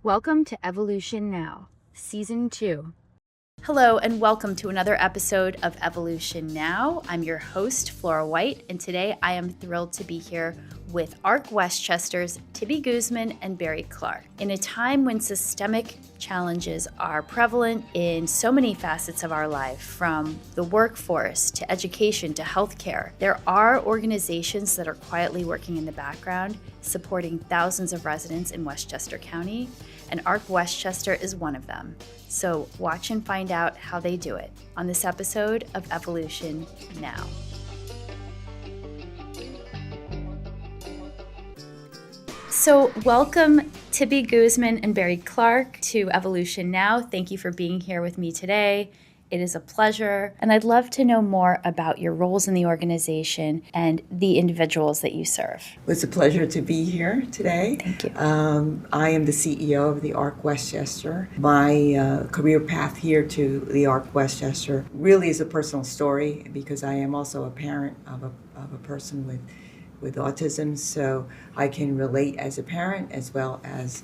Welcome to Evolution Now, Season 2. Hello, and welcome to another episode of Evolution Now. I'm your host, Flora White, and today I am thrilled to be here with Arc Westchester's Tibi Guzman and Barry Clark. In a time when systemic challenges are prevalent in so many facets of our life, from the workforce to education to healthcare, there are organizations that are quietly working in the background, supporting thousands of residents in Westchester County, and Arc Westchester is one of them. So watch and find out how they do it on this episode of Evolution Now. So welcome Tibi Guzman and Barry Clark to Evolution Now. Thank you for being here with me today. It is a pleasure, and I'd love to know more about your roles in the organization and the individuals that you serve. It's a pleasure to be here today. Thank you. I am the CEO of the Arc Westchester. My career path here to the Arc Westchester really is a personal story because I am also a parent of a person with autism, so I can relate as a parent as well as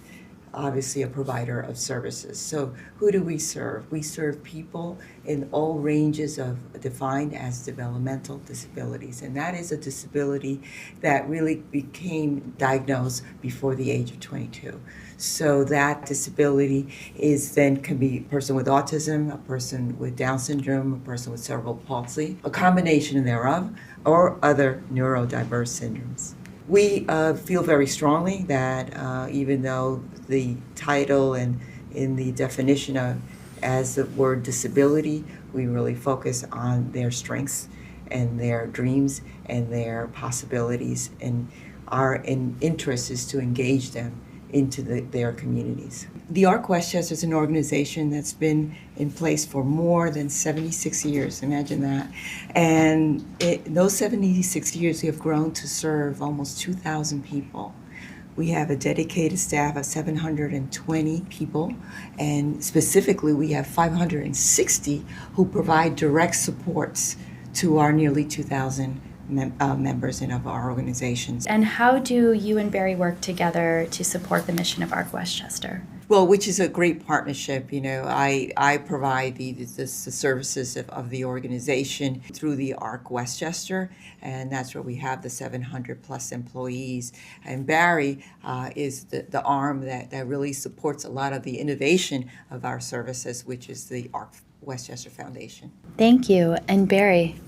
obviously a provider of services. So who do we serve? We serve people in all ranges of defined as developmental disabilities. And that is a disability that really became diagnosed before the age of 22. So that disability can be a person with autism, a person with Down syndrome, a person with cerebral palsy, a combination thereof, or other neurodiverse syndromes. We feel very strongly that even though the title and in the definition of as the word disability, we really focus on their strengths and their dreams and their possibilities, and our interest is to engage them into their communities. The Arc Westchester is an organization that's been in place for more than 76 years, imagine that. And in those 76 years, we have grown to serve almost 2,000 people. We have a dedicated staff of 720 people, and specifically we have 560 who provide direct supports to our nearly 2,000 members of our organizations. And how do you and Barry work together to support the mission of Arc Westchester? Well, which is a great partnership. You know, I provide the services of the organization through the Arc Westchester, and that's where we have the 700 plus employees. And Barry is the arm that really supports a lot of the innovation of our services, which is the Arc Westchester Foundation. Thank you. And Barry?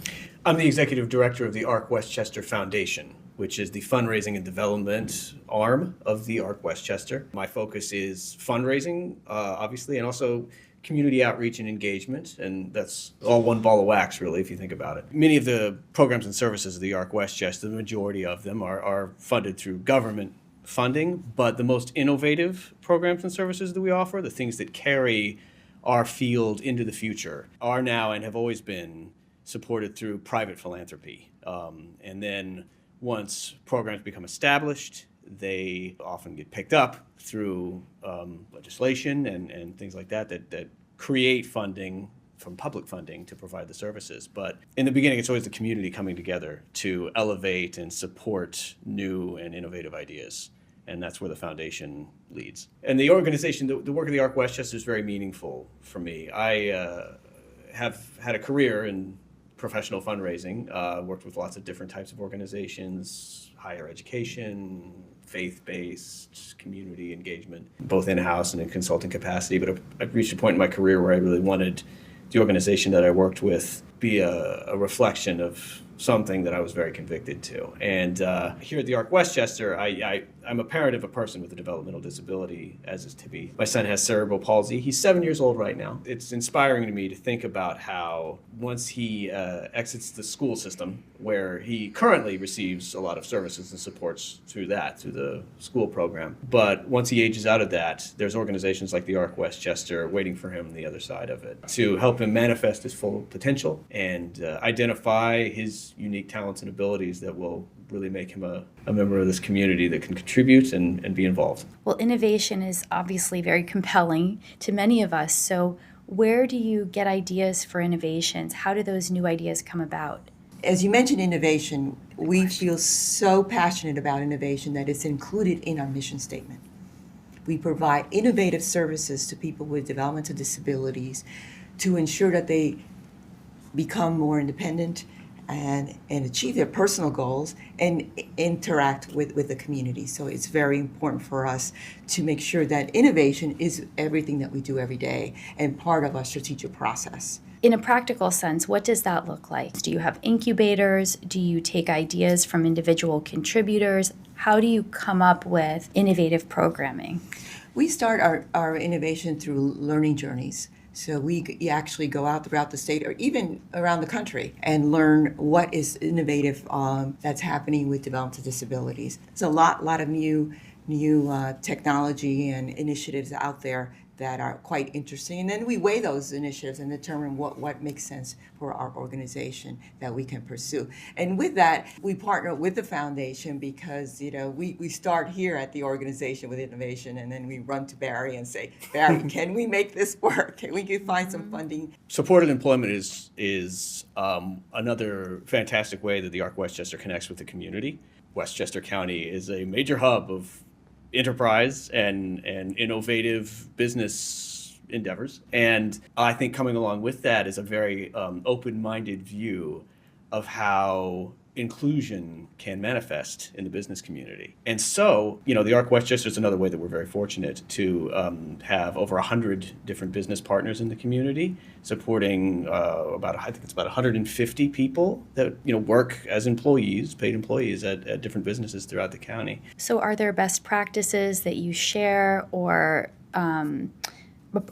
I'm the executive director of the Arc Westchester Foundation, which is the fundraising and development arm of the Arc Westchester. My focus is fundraising, obviously, and also community outreach and engagement, and that's all one ball of wax, really, if you think about it. Many of the programs and services of the Arc Westchester, the majority of them are funded through government funding, but the most innovative programs and services that we offer, the things that carry our field into the future, are now and have always been supported through private philanthropy. And then once programs become established, they often get picked up through legislation and things like that create funding from public funding to provide the services. But in the beginning, it's always the community coming together to elevate and support new and innovative ideas. And that's where the foundation leads. And the organization, the work of the Arc Westchester is very meaningful for me. I have had a career in professional fundraising, worked with lots of different types of organizations, higher education, faith-based, community engagement, both in-house and in consulting capacity. But I've reached a point in my career where I really wanted the organization that I worked with be a reflection of something that I was very convicted to. And here at the Arc Westchester, I'm a parent of a person with a developmental disability, as is Tibi. My son has cerebral palsy. He's 7 years old right now. It's inspiring to me to think about how once he exits the school system, where he currently receives a lot of services and supports through the school program. But once he ages out of that, there's organizations like the Arc Westchester waiting for him on the other side of it to help him manifest his full potential and identify his unique talents and abilities that will really make him a member of this community that can contribute and be involved. Well, innovation is obviously very compelling to many of us. So where do you get ideas for innovations? How do those new ideas come about? As you mentioned innovation, we feel so passionate about innovation that it's included in our mission statement. We provide innovative services to people with developmental disabilities to ensure that they become more independent and achieve their personal goals and interact with the community. So it's very important for us to make sure that innovation is everything that we do every day and part of our strategic process. In a practical sense, what does that look like? Do you have incubators? Do you take ideas from individual contributors? How do you come up with innovative programming? We start our innovation through learning journeys. So we actually go out throughout the state or even around the country and learn what is innovative that's happening with developmental disabilities. There's a lot of new technology and initiatives out there that are quite interesting. And then we weigh those initiatives and determine what makes sense for our organization that we can pursue. And with that, we partner with the foundation because, we start here at the organization with innovation, and then we run to Barry and say, Barry, can we make this work? Can we find some funding? Supported employment is another fantastic way that the Arc Westchester connects with the community. Westchester County is a major hub of enterprise and innovative business endeavors. And I think coming along with that is a very open-minded view of how inclusion can manifest in the business community. And so, the Arc Westchester is another way that we're very fortunate to have over 100 different business partners in the community, supporting about 150 people that work as employees, paid employees at different businesses throughout the county. So are there best practices that you share or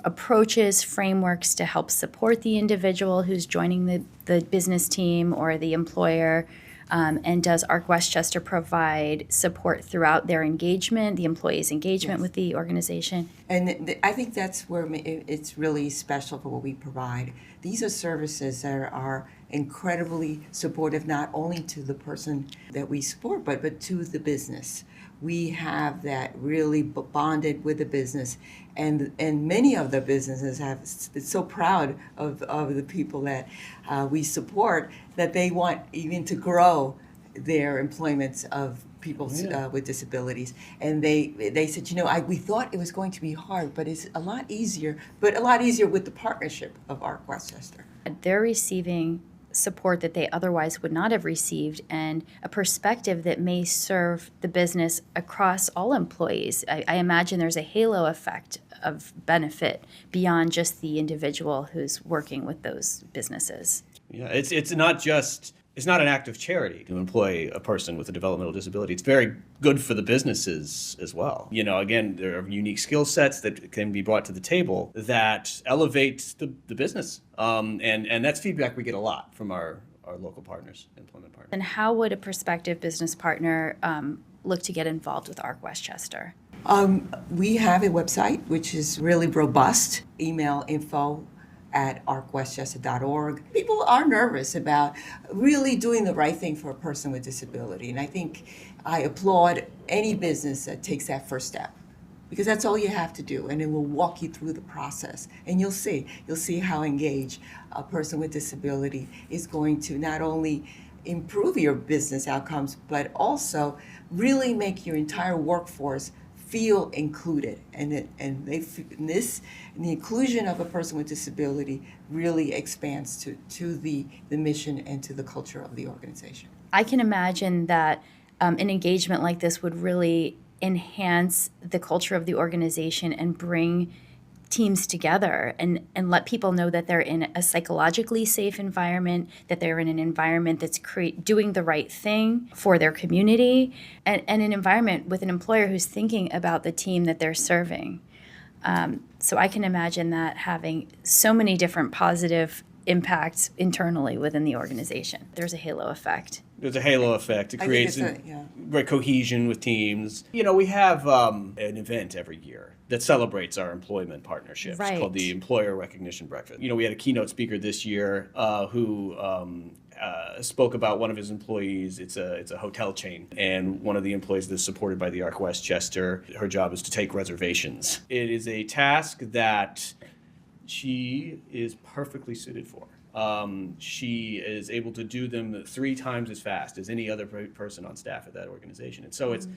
approaches, frameworks to help support the individual who's joining the business team or the employer? And does Arc Westchester provide support throughout their engagement, the employees' engagement with the organization? And I think that's where it's really special for what we provide. These are services that are incredibly supportive, not only to the person that we support, but to the business. We have that really bonded with the business, and many of the businesses have been so proud of the people that we support that they want even to grow their employments of people with disabilities. And they said, we thought it was going to be hard, but it's a lot easier with the partnership of Arc Westchester. They're receiving support that they otherwise would not have received and a perspective that may serve the business across all employees. I imagine there's a halo effect of benefit beyond just the individual who's working with those businesses. Yeah, it's not an act of charity to employ a person with a developmental disability. It's very good for the businesses as well. Again, there are unique skill sets that can be brought to the table that elevate the business. And that's feedback we get a lot from our local partners, employment partners. And how would a prospective business partner look to get involved with Arc Westchester? We have a website, which is really robust. Email info@arcwestchester.org. People are nervous about really doing the right thing for a person with disability. And I think I applaud any business that takes that first step, because that's all you have to do. And it will walk you through the process. And you'll see how engaged a person with disability is going to not only improve your business outcomes, but also really make your entire workforce feel included, and the inclusion of a person with disability really expands to the mission and to the culture of the organization. I can imagine that an engagement like this would really enhance the culture of the organization and bring teams together and let people know that they're in a psychologically safe environment, that they're in an environment that's doing the right thing for their community, and an environment with an employer who's thinking about the team that they're serving. So I can imagine that having so many different positive impacts internally within the organization. There's a halo effect. There's a halo effect. It creates great cohesion with teams. We have an event every year that celebrates our employment partnerships called the Employer Recognition Breakfast. We had a keynote speaker this year who spoke about one of his employees. It's a hotel chain, and one of the employees that's supported by the Arc Westchester, her job is to take reservations. It is a task that she is perfectly suited for. She is able to do them 3 times as fast as any other person on staff at that organization. And so it's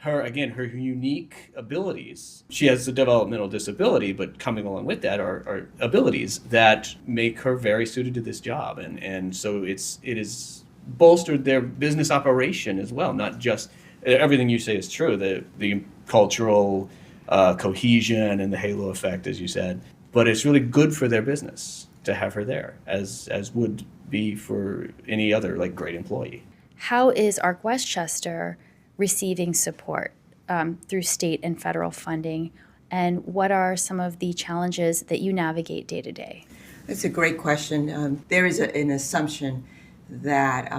her unique abilities. She has a developmental disability, but coming along with that are abilities that make her very suited to this job. And so it is bolstered their business operation as well, not just everything you say is true, the cultural cohesion and the halo effect, as you said, but it's really good for their business to have her there, as would be for any other great employee. How is Arc Westchester receiving support through state and federal funding, and what are some of the challenges that you navigate day to day? That's a great question. There is an assumption that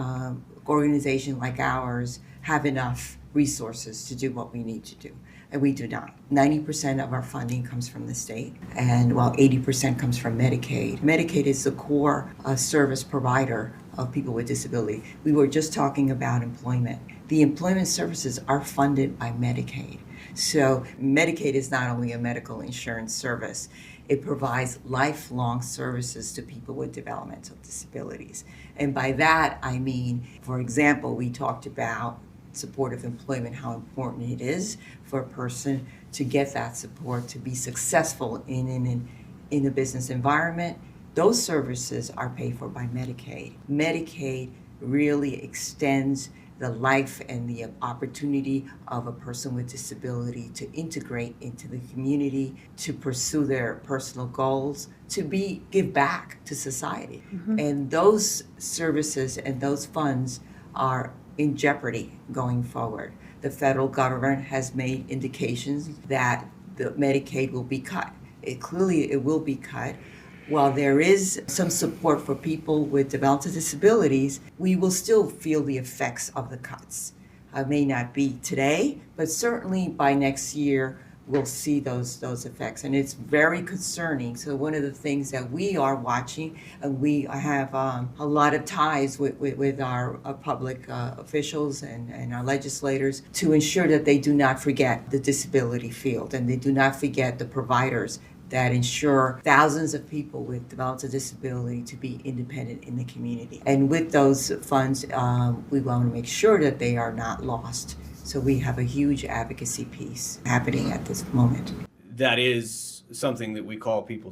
organizations like ours have enough resources to do what we need to do, and we do not. 90% of our funding comes from the state, and 80% comes from Medicaid. Medicaid is the core service provider of people with disability. We were just talking about employment. The employment services are funded by Medicaid. So Medicaid is not only a medical insurance service, it provides lifelong services to people with developmental disabilities. And by that, I mean, for example, we talked about supportive employment, how important it is for a person to get that support, to be successful in a business environment. Those services are paid for by Medicaid. Medicaid really extends the life and the opportunity of a person with disability to integrate into the community, to pursue their personal goals, to give back to society. Mm-hmm. And those services and those funds are in jeopardy going forward. The federal government has made indications that the Medicaid will be cut. It will be cut. While there is some support for people with developmental disabilities, we will still feel the effects of the cuts. It may not be today, but certainly by next year, we'll see those effects. And it's very concerning. So one of the things that we are watching, and we have a lot of ties with our public officials and our legislators to ensure that they do not forget the disability field, and they do not forget the providers that ensure thousands of people with developmental disability to be independent in the community. And with those funds, we want to make sure that they are not lost. So we have a huge advocacy piece happening at this moment. That is something that we call people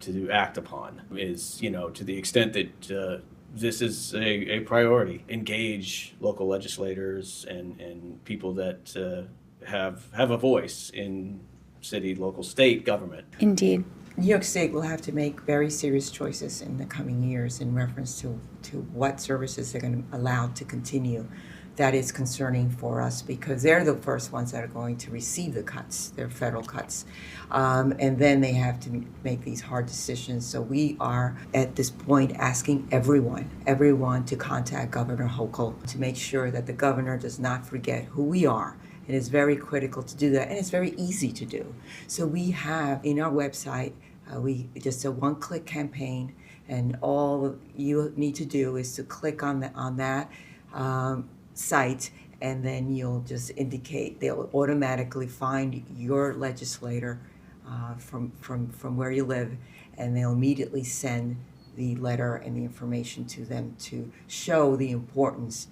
to act upon, is, to the extent that this is a priority. Engage local legislators and people that have a voice in city, local, state government. Indeed. New York State will have to make very serious choices in the coming years in reference to what services they're going to allow to continue. That is concerning for us because they're the first ones that are going to receive the cuts, their federal cuts. And then they have to make these hard decisions. So we are at this point asking everyone to contact Governor Hochul to make sure that the governor does not forget who we are. It is very critical to do that, and it's very easy to do. So we have in our website, just a one-click campaign, and all you need to do is to click on that site, and then you'll just indicate. They'll automatically find your legislator from where you live, and they'll immediately send the letter and the information to them to show the importance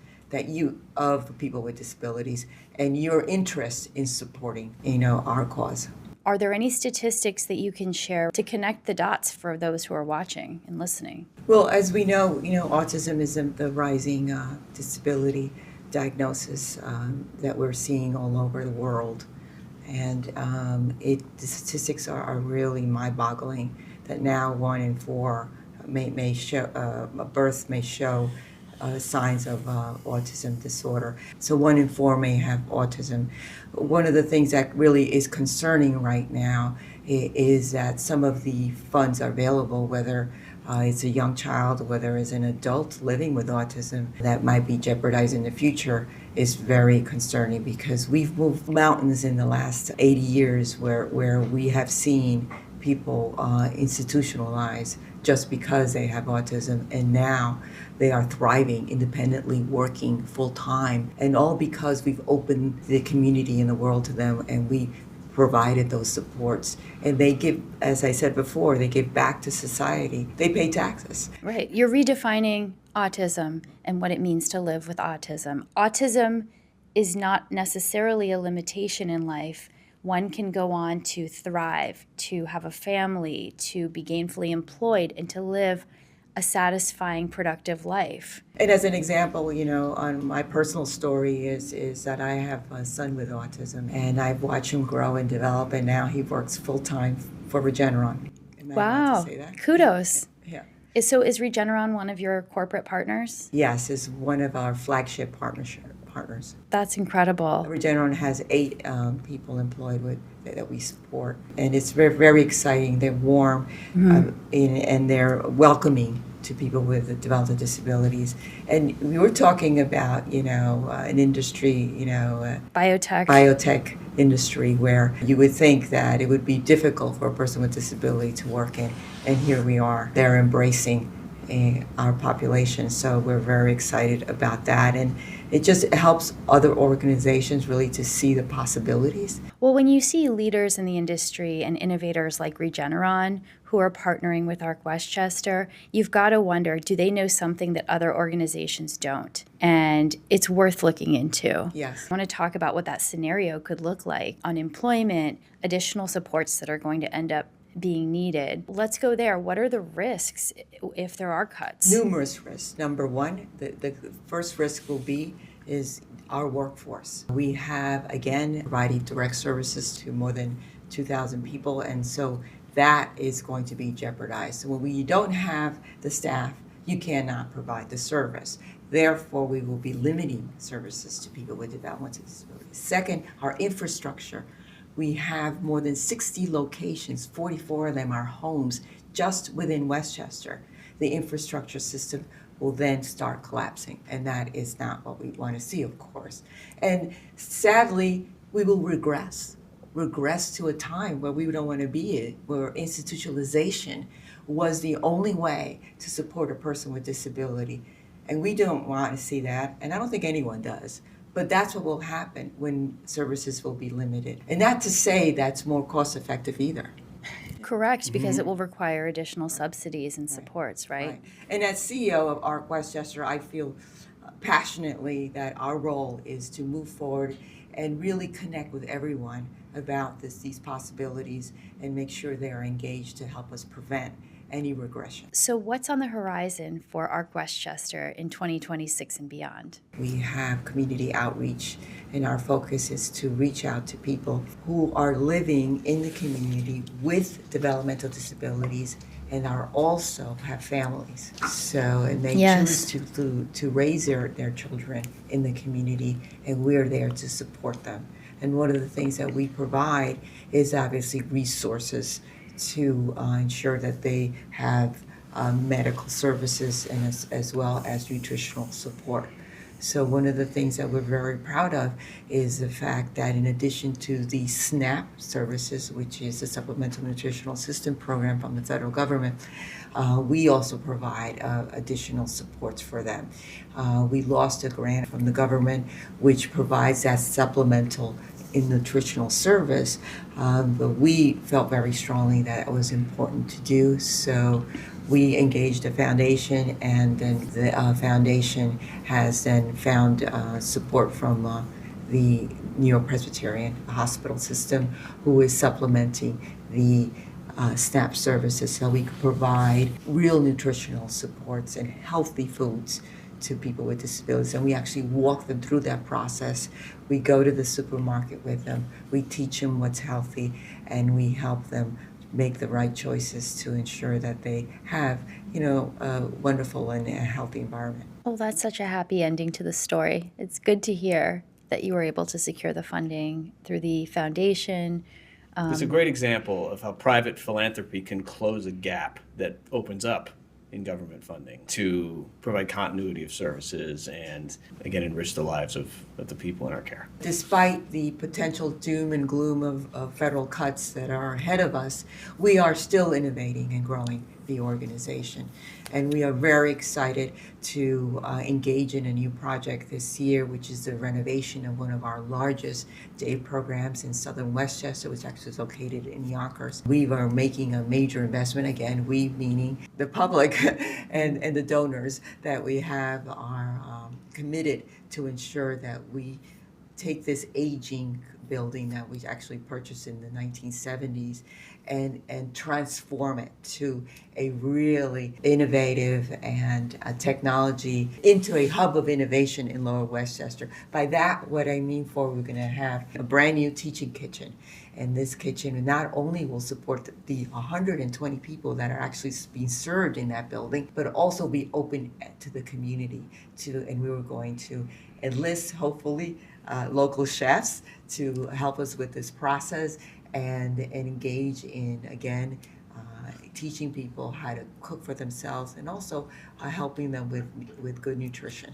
of people with disabilities and your interest in supporting, our cause. Are there any statistics that you can share to connect the dots for those who are watching and listening? Well, as we know, autism is the rising disability diagnosis that we're seeing all over the world. And the statistics are really mind-boggling that now 1 in 4 may show, a birth may show signs of autism disorder. So 1 in 4 may have autism. One of the things that really is concerning right now is that some of the funds are available, whether it's a young child, whether it's an adult living with autism, that might be jeopardized in the future, is very concerning because we've moved mountains in the last 80 years where we have seen people institutionalized just because they have autism, and now they are thriving independently, working full-time, and all because we've opened the community and the world to them, and we provided those supports. And they give, as I said before, they give back to society. They pay taxes. Right. You're redefining autism and what it means to live with autism. Autism is not necessarily a limitation in life. One can go on to thrive, to have a family, to be gainfully employed, and to live a satisfying, productive life. And as an example, on my personal story is that I have a son with autism, and I've watched him grow and develop, and now he works full-time for Regeneron. Am I allowed to say that? Kudos. Yeah. So is Regeneron one of your corporate partners? Yes, is one of our flagship partners. That's incredible. Regeneron has 8 people employed that we support, and it's very, very exciting. They're warm, and they're welcoming to people with developmental disabilities. And we were talking about, an industry, biotech industry, where you would think that it would be difficult for a person with disability to work in, and here we are. They're embracing our population, so we're very excited about that, and it just helps other organizations really to see the possibilities. Well, when you see leaders in the industry and innovators like Regeneron who are partnering with Arc Westchester, you've got to wonder, do they know something that other organizations don't? And it's worth looking into. Yes. I want to talk about what that scenario could look like: unemployment, additional supports that are going to end up being needed. Let's go there. What are the risks if there are cuts? Numerous risks. Number one, the first risk is our workforce. We have, again, provided direct services to more than 2,000 people, and so that is going to be jeopardized. So when you don't have the staff, you cannot provide the service. Therefore, we will be limiting services to people with developmental disabilities. Second, our infrastructure. We have more than 60 locations, 44 of them are homes just within Westchester. The infrastructure system will then start collapsing, and that is not what we want to see, of course. And sadly, we will regress to a time where we don't want to be in, where institutionalization was the only way to support a person with disability. And we don't want to see that, and I don't think anyone does. But that's what will happen when services will be limited. And not to say that's more cost effective either. Correct, because it will require additional subsidies and supports, right? And as CEO of Arc Westchester, I feel passionately that our role is to move forward and really connect with everyone about these possibilities and make sure they are engaged to help us prevent any regression. So what's on the horizon for Arc Westchester in 2026 and beyond? We have community outreach, and our focus is to reach out to people who are living in the community with developmental disabilities and are also have families. So, and they choose to raise their children in the community, and we're there to support them. And one of the things that we provide is obviously resources to ensure that they have medical services and as well as nutritional support. So one of the things that we're very proud of is the fact that in addition to the SNAP services, which is the Supplemental Nutritional Assistance Program from the federal government, we also provide additional supports for them. We lost a grant from the government which provides that supplemental in nutritional service, but we felt very strongly that it was important to do. So we engaged a foundation, and then the foundation has then found support from the New York Presbyterian Hospital System, who is supplementing the SNAP services so we could provide real nutritional supports and healthy foods to people with disabilities, and we actually walk them through that process. We go to the supermarket with them, we teach them what's healthy, and we help them make the right choices to ensure that they have, a wonderful and a healthy environment. Well, that's such a happy ending to the story. It's good to hear that you were able to secure the funding through the foundation. It's a great example of how private philanthropy can close a gap that opens up in government funding to provide continuity of services and, again, enrich the lives of the people in our care. Despite the potential doom and gloom of federal cuts that are ahead of us, we are still innovating and growing the organization. And we are very excited to engage in a new project this year, which is the renovation of one of our largest day programs in southern Westchester, which actually is located in Yonkers. We are making a major investment. Again, we meaning the public and the donors that we have are committed to ensure that we take this aging building that we actually purchased in the 1970s and transform it to a really innovative and technology into a hub of innovation in Lower Westchester. By that, what I mean we're going to have a brand new teaching kitchen. And this kitchen not only will support the 120 people that are actually being served in that building, but also be open to the community. And we were going to enlist, hopefully, local chefs to help us with this process and engage in, again, teaching people how to cook for themselves and also helping them with good nutrition.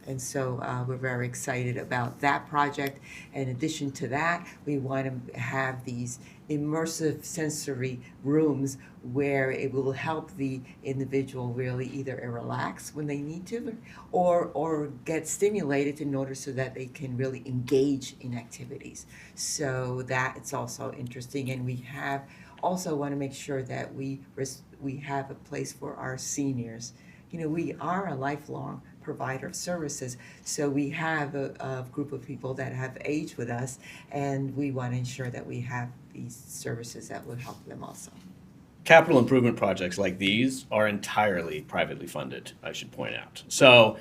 And so we're very excited about that project. In addition to that, we want to have these immersive sensory rooms where it will help the individual really either relax when they need to or get stimulated in order so that they can really engage in activities. So that it's also interesting. And we have also want to make sure that we have a place for our seniors. You know, we are a lifelong provider of services, so we have a group of people that have aged with us, and we want to ensure that we have these services that will help them also. Capital improvement projects like these are entirely privately funded, I should point out. So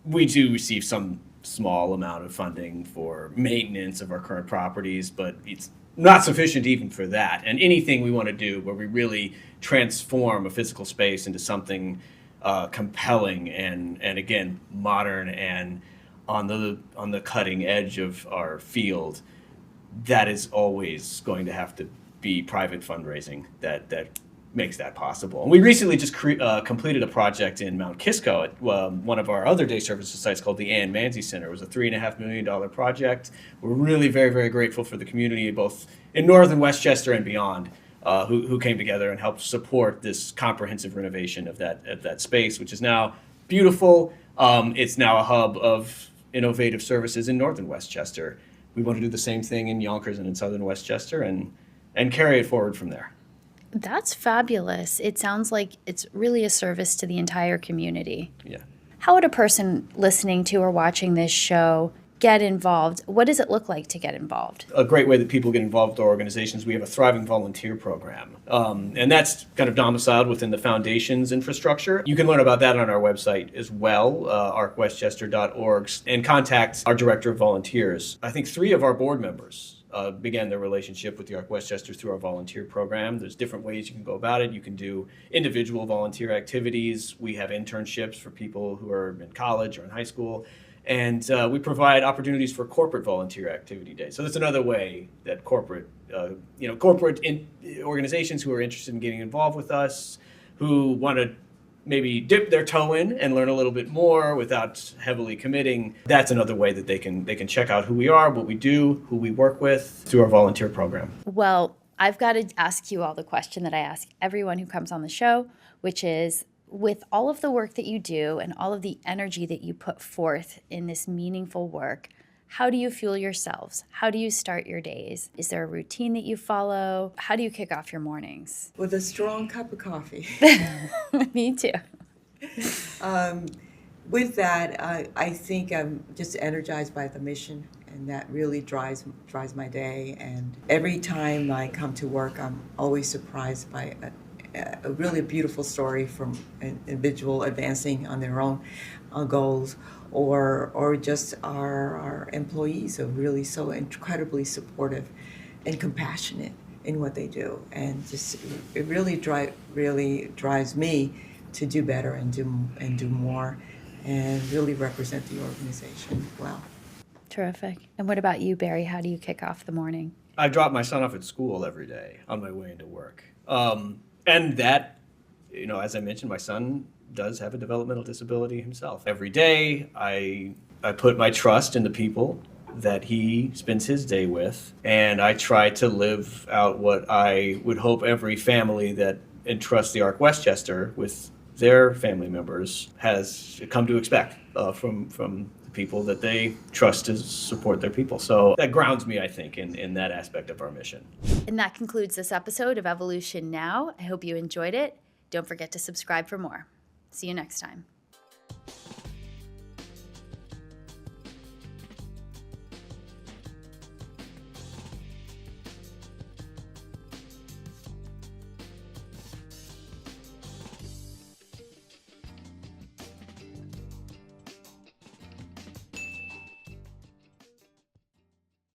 we do receive some small amount of funding for maintenance of our current properties, but it's not sufficient even for that. And anything we want to do where we really transform a physical space into something compelling and again modern and on the cutting edge of our field, that is always going to have to be private fundraising that makes that possible. And we recently just completed a project in Mount Kisco at one of our other day services sites called the Ann Manzi Center. It was a $3.5 million project. We're really very, very grateful for the community, both in North and Westchester and beyond, who came together and helped support this comprehensive renovation of that space, which is now beautiful. It's now a hub of innovative services in North and Westchester. We want to do the same thing in Yonkers and in Southern Westchester and carry it forward from there. That's fabulous. It sounds like it's really a service to the entire community. Yeah. How would a person listening to or watching this show get involved? What does it look like to get involved? A great way that people get involved with our organizations, we have a thriving volunteer program. And that's kind of domiciled within the foundation's infrastructure. You can learn about that on our website as well, arcwestchester.org, and contact our director of volunteers. I think 3 of our board members began their relationship with the Arc Westchester through our volunteer program. There's different ways you can go about it. You can do individual volunteer activities. We have internships for people who are in college or in high school. And we provide opportunities for corporate volunteer activity days. So that's another way that corporate organizations who are interested in getting involved with us, who want to maybe dip their toe in and learn a little bit more without heavily committing. That's another way that they can check out who we are, what we do, who we work with through our volunteer program. Well, I've got to ask you all the question that I ask everyone who comes on the show, which is, with all of the work that you do and all of the energy that you put forth in this meaningful work, how do you fuel yourselves? How do you start your days? Is there a routine that you follow? How do you kick off your mornings? With a strong cup of coffee. Me too. With that, I think I'm just energized by the mission, and that really drives my day. And every time I come to work, I'm always surprised by a really beautiful story from an individual advancing on their own goals, or just our employees are really so incredibly supportive and compassionate in what they do, and just it really drives me to do better and do more, and really represent the organization well. Terrific. And what about you, Barry? How do you kick off the morning? I drop my son off at school every day on my way into work. And that, as I mentioned, my son does have a developmental disability himself. Every day, I put my trust in the people that he spends his day with, and I try to live out what I would hope every family that entrusts the Arc Westchester with their family members has come to expect from the people that they trust to support their people. So that grounds me, I think, in that aspect of our mission. And that concludes this episode of Evolution Now. I hope you enjoyed it. Don't forget to subscribe for more. See you next time.